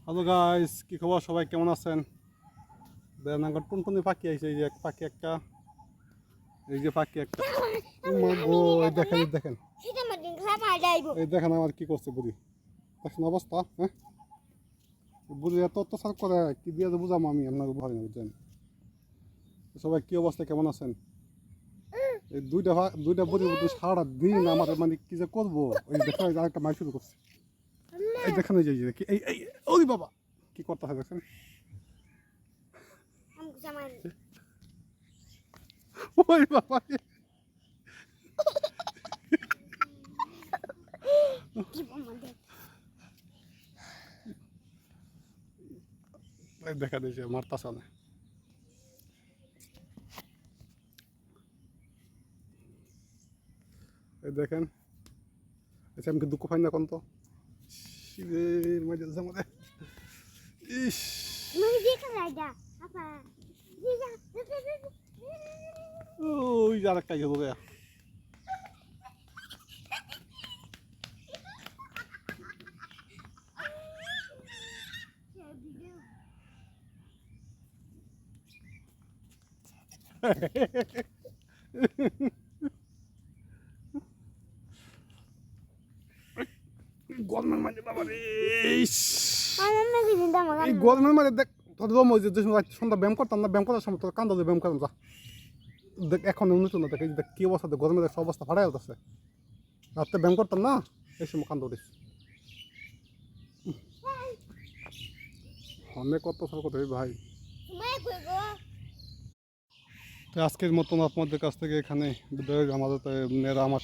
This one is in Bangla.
হ্যালো গাইস, কি খবর? সবাই কেমন আছেন? দেখেন আমার টুনটুনি পাখি আইছে। এই যে এক পাখি একটা, এই যে পাখি একটা। গো, এই দেখেন, এই দেখেন, এই দেখেন আমার কি করছে বুড়ি। দেখেন অবস্থা, হ্যাঁ? বুড়ি এত অত্যাচার করে, কি দিয়ে যে বুঝাম আমি আপনাকে ভয় না, বুঝছেন? সবাই কি অবস্থা, কেমন আছেন? এই দুইটা বুড়ি বুদ্ধি সারা দিন আমার মানে কি যে করবো। এই দেখেন আরেকটা মাই শুরু করছে। এই দেখেন, এই যে এই এই ওই বাবা কি করতে হয় দেখেন। ওই বাবা, দেখা দিয়েছে মারতাছে না। এই দেখেন, আচ্ছা আমি কি দুঃখ পাই না কোন তো শিবের মাঝে আমাদের ইস ওই আর একটা গেল রে। গরমের মাঝে বাবা রে, এই গরমের মাঝে দেখ তোর রম ওই যে সন্ধ্যা ব্যায়াম করতাম না, ব্যায়াম করার সময় তোর কান্দা দিয়ে ব্যায়াম করতাম যা। দেখ এখন উন্নত না, দেখ এই দেখ কি অবস্থা, দেখ গরমের দেখ অবস্থা ফাটাই যাচ্ছে। রাত্রে ব্যায়াম করতাম না, এই সময় কান্দা উঠিস। অনেক অত্যাচার করতে ভাই। তো আজকের মতন আপনাদের কাছ থেকে এখানে বিদায়। আমাদের মেয়েরা আমার